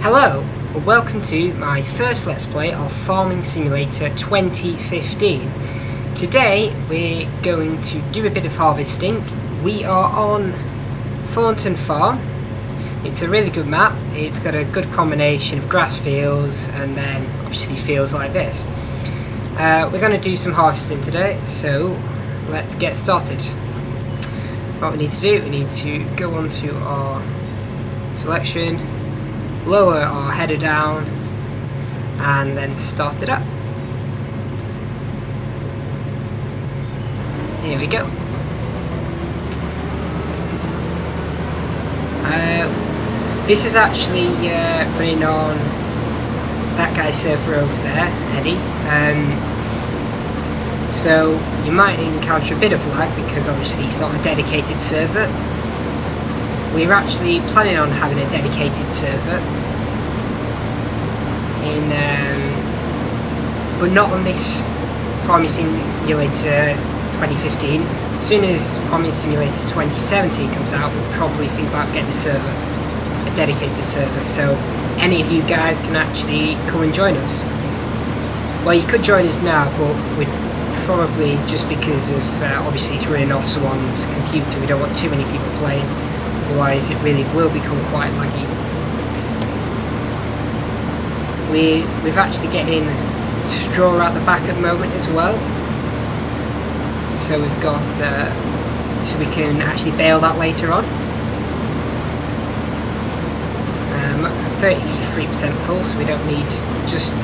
Hello, and welcome to my first Let's Play of Farming Simulator 2015. Today we're going to do a bit of harvesting. We are on Thornton farm. It's a really good map. It's got a good combination of grass fields and then obviously fields like this. We're going to do some harvesting today, so let's get started. What we need to do, we need to go onto our selection, lower our header down and then start it up. Here we go. This is actually running on that guy's server over there, Eddie. So you might encounter a bit of lag because obviously it's not a dedicated server. We're actually planning on having a dedicated server but not on this Farming Simulator 2015. As soon as Farming Simulator 2017 comes out, we'll probably think about getting a dedicated server, so any of you guys can actually come and join us. Well, you could join us now, but we'd probably, just because of obviously it's running off someone's computer, we don't want too many people playing. Otherwise it really will become quite laggy. We've actually getting straw at the back at the moment as well. So we've got, so we can actually bale that later on. 33% full, so we don't need just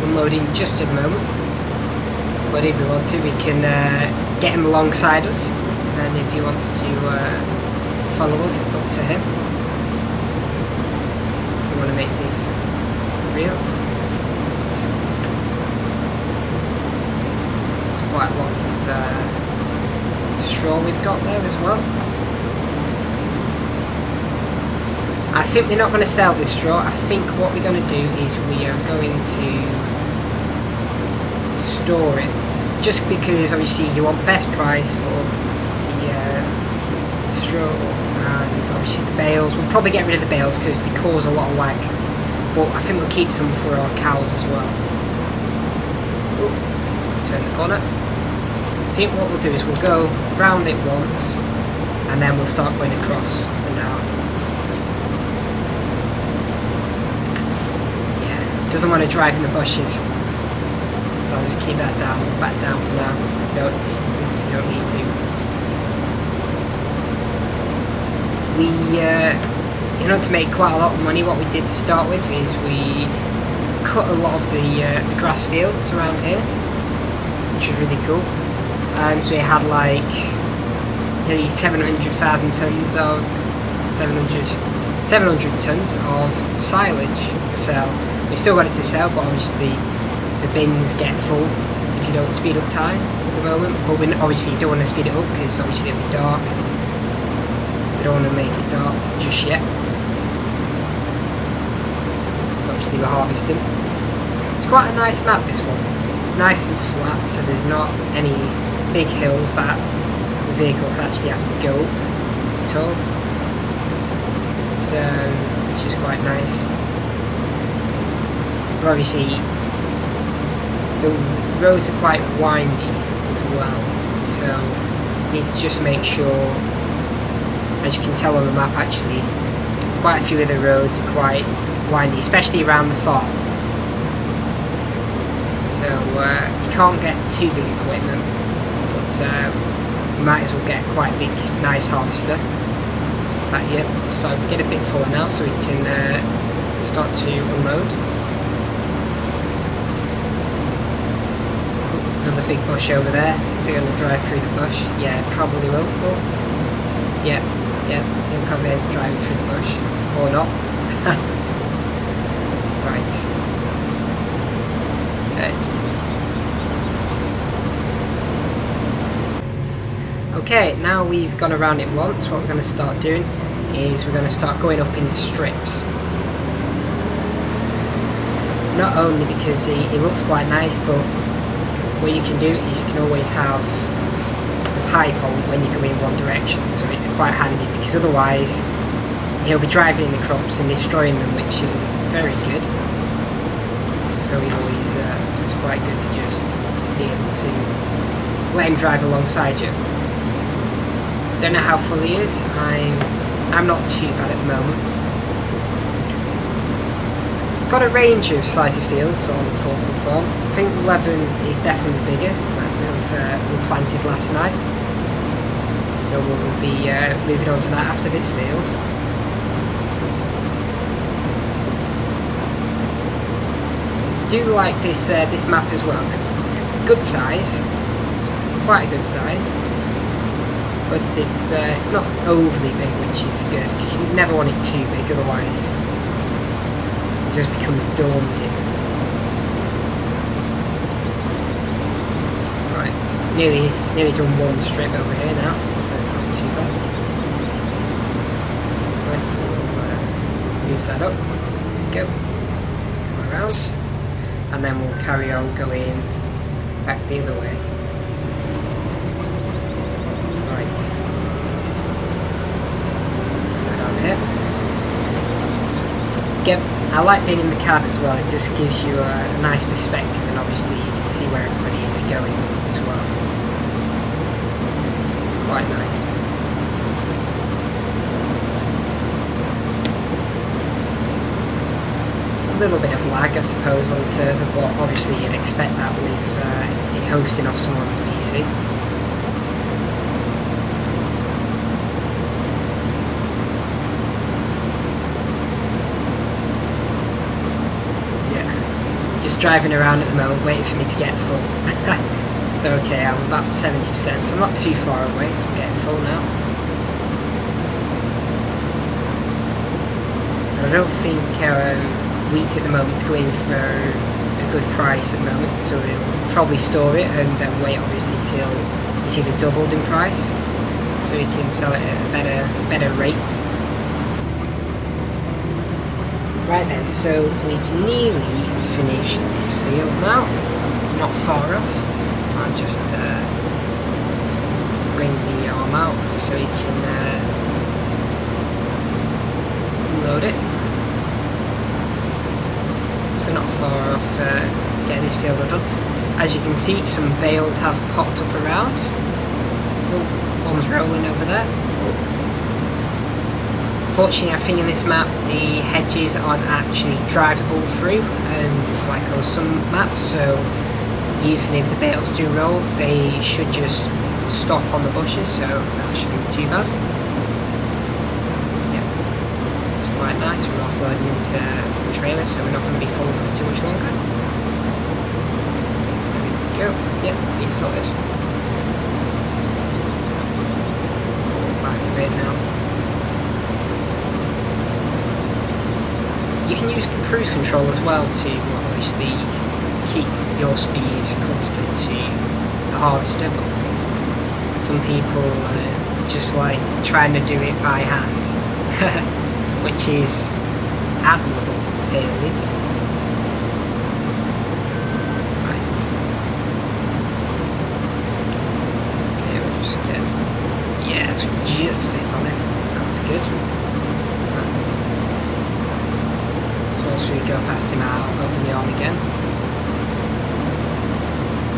unloading just at the moment. But if we want to, we can get him alongside us, and if he wants to follow us, up to him. We want to make this real. There's quite a lot of straw we've got there as well. I think we're not going to sell this straw. I think what we're going to do is we are going to store it, just because obviously you want best price for the straw. And obviously the bales, we'll probably get rid of the bales because they cause a lot of lag, but I think we'll keep some for our cows as well. Ooh, turn the corner. I think what we'll do is we'll go round it once and then we'll start going across and down. Yeah, doesn't want to drive in the bushes, so I'll just keep that down, back down for now. No, you don't need to. We, in order to make quite a lot of money, what we did to start with is we cut a lot of the grass fields around here, which is really cool. So we had like nearly 700,000 tons of 700 tons of silage to sell. We still got it to sell, but obviously the bins get full if you don't speed up time at the moment. But we obviously don't want to speed it up because obviously it'll be dark. Don't want to make it dark just yet, so obviously we're harvesting. It's quite a nice map, this one. It's nice and flat, so there's not any big hills that the vehicles actually have to go up at all. It's, which is quite nice. But obviously the roads are quite windy as well, so you need to just make sure. As you can tell on the map, actually, quite a few of the roads are quite windy, especially around the farm. So you can't get too big equipment, but you might as well get quite a big, nice harvester. But yeah, starting to get a bit fuller now, so we can start to unload. Another big bush over there. Is it going to drive through the bush? Yeah, it probably will. Oh. Yeah. Yeah, he'll probably end up driving through the bush. Or not. Right. Okay, now we've gone around it once, what we're going to start doing is we're going to start going up in strips. Not only because it looks quite nice, but what you can do is you can always have pipe on when you go in one direction, so it's quite handy because otherwise he'll be driving in the crops and destroying them, which isn't very good. So he always, so it's quite good to just be able to let him drive alongside you. Don't know how full he is. I'm not too bad at the moment. It's got a range of size of fields on Thornton Farm. I think 11 is definitely the biggest that we planted last night. So we'll be moving on to that after this field. I do like this map as well. It's a good size, quite a good size, but it's not overly big, which is good because you never want it too big, otherwise it just becomes daunting. Right, nearly done one strip over here now, so it's not too bad. Right, we'll move that up, go around. And then we'll carry on going back the other way. Right. Let's go down here. Again, I like being in the cab as well. It just gives you a nice perspective, and obviously you can see where everybody is going as well. It's quite nice. A little bit of lag, I suppose, on the server, but obviously you'd expect that with it hosting off someone's PC. Yeah, just driving around at the moment, waiting for me to get full. It's okay, I'm about 70%, so I'm not too far away from getting full now. I don't think wheat at the moment is going for a good price at the moment, so we'll probably store it and then wait obviously till it's either doubled in price, so we can sell it at a better rate. Right then, so we've nearly finished this field now, not far off. I'll just bring the arm out so you can load it. We're not far off getting this field done. As you can see, some bales have popped up around. One's rolling over there. Fortunately, I think in this map the hedges aren't actually drivable through, like on some maps, so even if the bales do roll, they should just stop on the bushes, so that shouldn't be too bad. Quite nice, we're offloading into the trailer, so we're not going to be full for too much longer. There we go, yep, it's sorted. Back a bit now. You can use cruise control as well to obviously keep your speed constant to the harvester, but some people just like trying to do it by hand. Which is admirable, to say the least. Right. Okay, we'll just get... Yes, we just fit on it. That's good. So once we go past him, I'll open the arm again.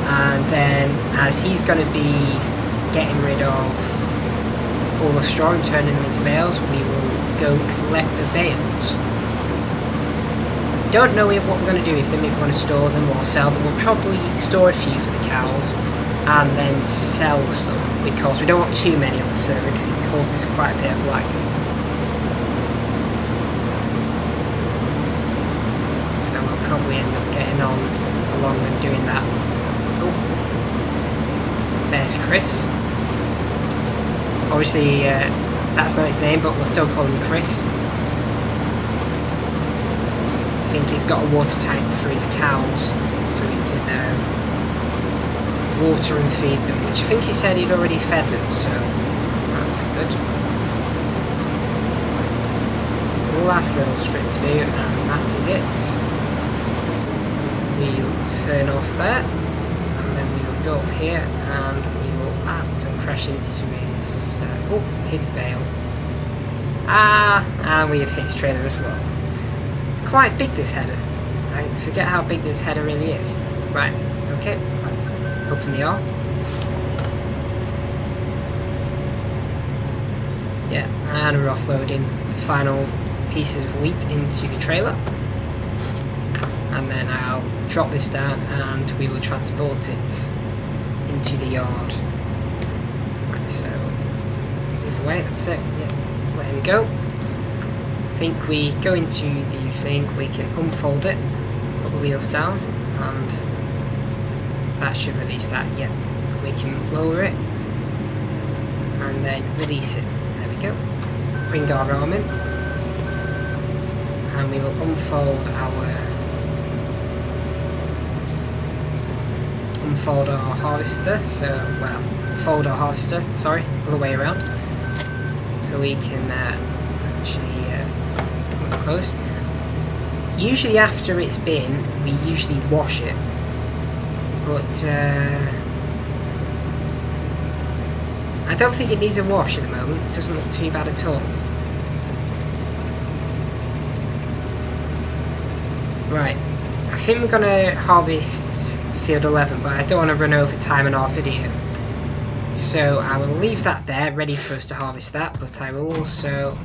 And then, as he's going to be getting rid of all the straw and turning them into bales, we will go collect the bales. Don't know what we're going to do with them, if we're going to store them or sell them. We'll probably store a few for the cows and then sell some, because we don't want too many on the server because it causes quite a bit of lag. So we'll probably end up getting on along and doing that. Oh, there's Chris. Obviously, that's not his name, but we'll still call him Chris. I think he's got a water tank for his cows, so he can water and feed them, which I think he said he'd already fed them, so that's good. Last little strip to do, and that is it. We'll turn off there, and then we will go up here, and we will don't crash into his bale. And we have hit his trailer as well. It's quite big, this header. I forget how big this header really is. Right, okay, let's open the R. Yeah, and we're offloading the final pieces of wheat into the trailer. And then I'll drop this down and we will transport it into the yard. Right, so move away, that's it. Yeah, let him go. I think we go into the thing, we can unfold it, put the wheels down, and that should release that. Yeah, we can lower it and then release it. There we go. Bring our arm in and we will unfold our harvester, fold our harvester, sorry, other way around, so we can actually look close. Usually after it's been, we usually wash it, but I don't think it needs a wash at the moment. It doesn't look too bad at all. Right, I think we're gonna harvest field 11, but I don't want to run over time in our video, so I will leave that there ready for us to harvest that. But I will also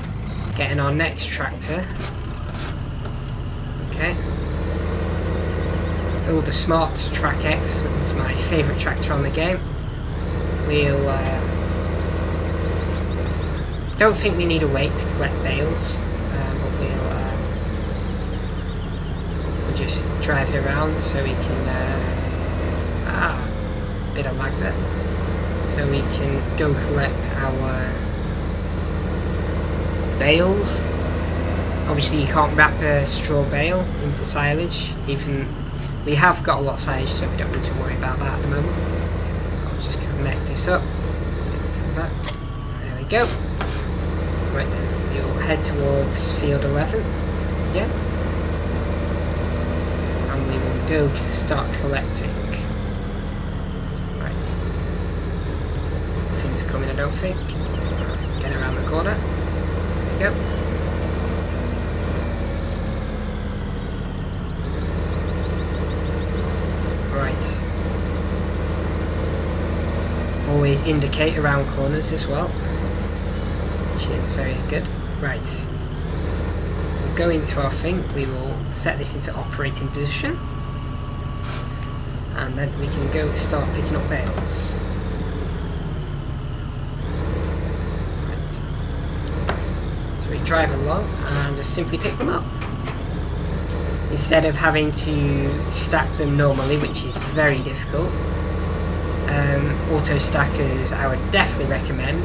get in our next tractor. Okay. Oh, the Smart Track X, which is my favourite tractor on the game. We'll don't think we need a weight to collect bales, but we'll just drive it around so we can bit of lag there, so we can go collect our bales. Obviously you can't wrap a straw bale into silage, even we have got a lot of silage, so we don't need to worry about that at the moment. I'll just connect this up. There we go. Right then, we'll head towards field 11. Yeah. And we will go to start collecting. Right. Nothing's coming, I don't think. Get around the corner. There we go. Right. Always indicate around corners as well, which is very good. Right. We'll go into our thing, we will set this into operating position, and then we can go start picking up bales. Right. So we drive along and just simply pick them up, instead of having to stack them normally, which is very difficult. Auto stackers I would definitely recommend,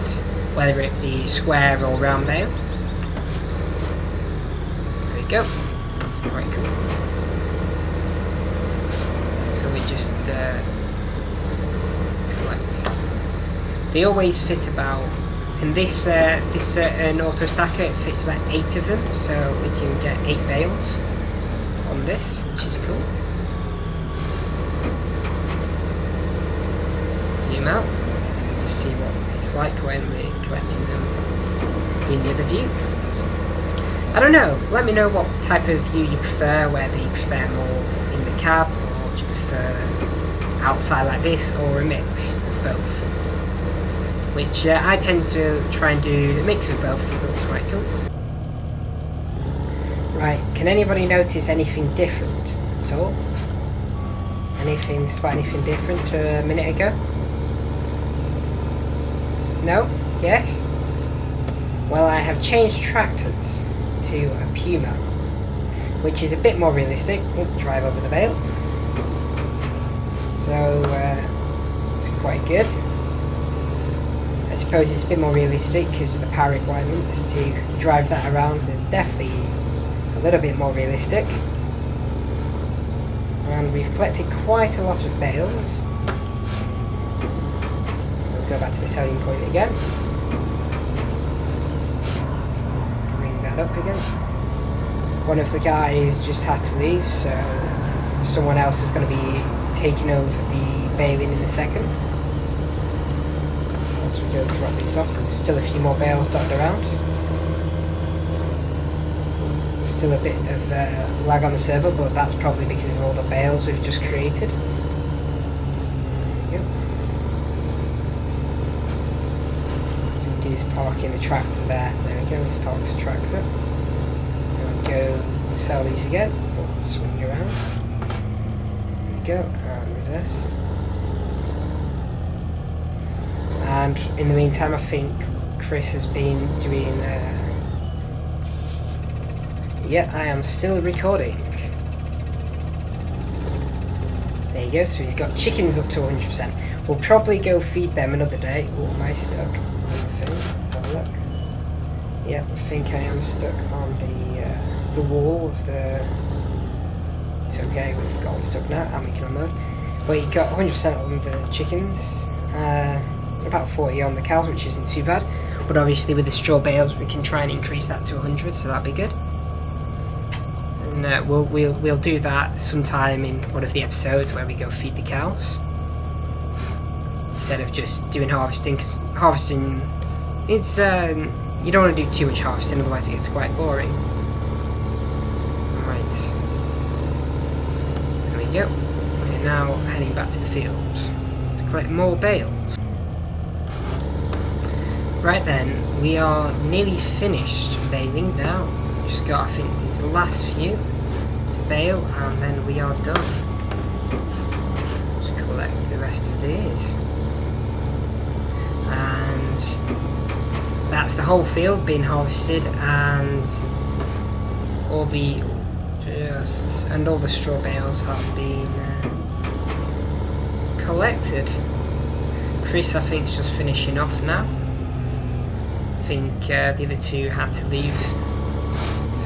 whether it be square or round bale. There we go. That's quite cool. So we just collect. They always fit about, in this certain auto stacker it fits about 8 of them, so we can get 8 bales on this, which is cool. Zoom out, so just see what it's like when we're collecting them in the other view. I don't know, let me know what type of view you prefer, whether you prefer more in the cab, or do you prefer outside like this, or a mix of both. Which I tend to try and do the mix of both, because it looks quite cool. Right, can anybody notice anything different at all? Spot anything different to a minute ago? No? Yes? Well, I have changed tractors to a Puma, which is a bit more realistic. Drive over the bale. So, it's quite good. I suppose it's a bit more realistic because of the power requirements to drive that around, so definitely a little bit more realistic. And we've collected quite a lot of bales. We'll go back to the selling point again. Bring that up again. One of the guys just had to leave, so someone else is going to be taking over the baling in a second. Once we go drop these off, there's still a few more bales dotted around. still a bit of lag on the server, but that's probably because of all the bales we've just created. There we go. I think he's parking the tractor there. There we go, he's parked the tractor. There we go, sell these again. Oh, swing around. There we go, and reverse. And in the meantime, I think Chris has been doing. Yeah, I am still recording. There you go. So he's got chickens up to 100%. We'll probably go feed them another day. Oh, am I stuck on the thing? Let's have a look. Yep, I think I am stuck on the wall of the. It's okay. We've got stuck now, and we can unload. Well, you got 100% on the chickens. About 40 on the cows, which isn't too bad, but obviously with the straw bales we can try and increase that to 100, so that'd be good. And we'll do that sometime in one of the episodes where we go feed the cows instead of just doing harvesting. 'Cause harvesting is you don't want to do too much harvesting, otherwise it gets quite boring. Right, there we go. We're now heading back to the field to collect more bales. Right then, we are nearly finished baling now. Just got, I think, these last few to bale, and then we are done. Just collect the rest of these. And that's the whole field being harvested, and all the straw bales have been collected. Chris, I think, is just finishing off now. I think the other two had to leave,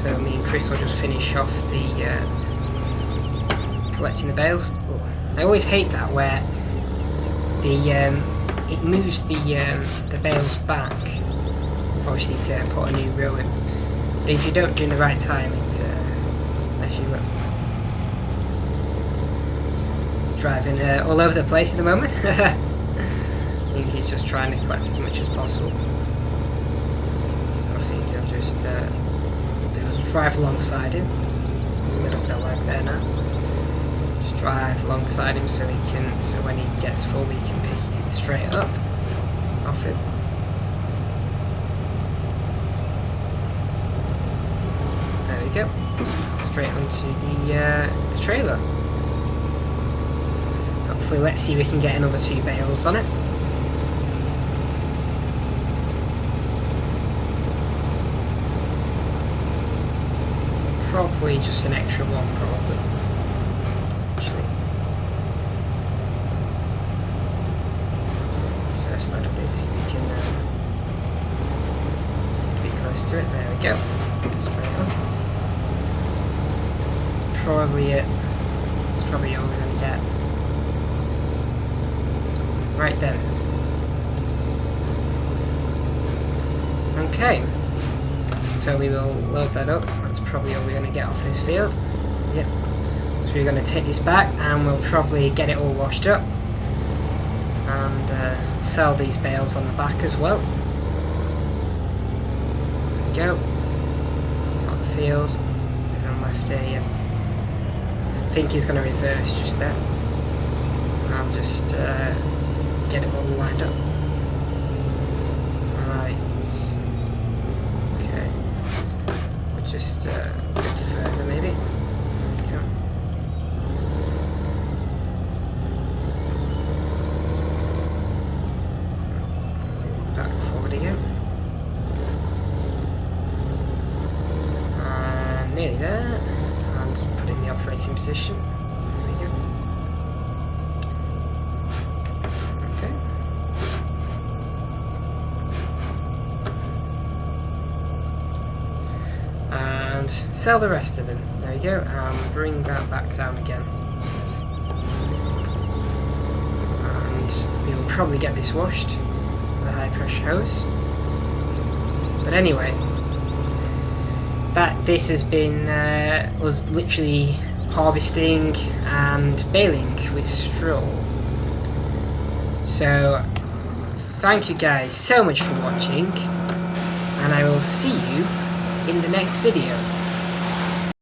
so me and Chris will just finish off the collecting the bales. I always hate that where the it moves the bales back, obviously to put a new row in. But if you don't do it in the right time, it's actually it's driving all over the place at the moment. I think he's just trying to collect as much as possible. Just drive alongside him. A little bit of lag there now. Just drive alongside him so he can, so when he gets full, we can pick it straight up off him. There we go. Straight onto the trailer. Hopefully, let's see if we can get another 2 bales on it. Probably just an extra one, probably. Actually, first load of it, see if we can be close to it. There we go. Straight on. That's probably it. That's probably all we're going to get. Right then. Okay. So we will load that up. That's probably all we're going to get off this field. Yep. So we're going to take this back and we'll probably get it all washed up and sell these bales on the back as well. There we go. Got the field. To the left here. I think he's going to reverse just there. I'll just get it all lined up. Right. Just a bit further maybe. Okay. Back forward again. And nearly there. And put in the operating position. There we go. Okay. And sell the rest of them. There you go, and bring that back down again. And we will probably get this washed with a high pressure hose. But anyway, this has been us literally harvesting and baling with straw. So thank you guys so much for watching, and I will see you in the next video.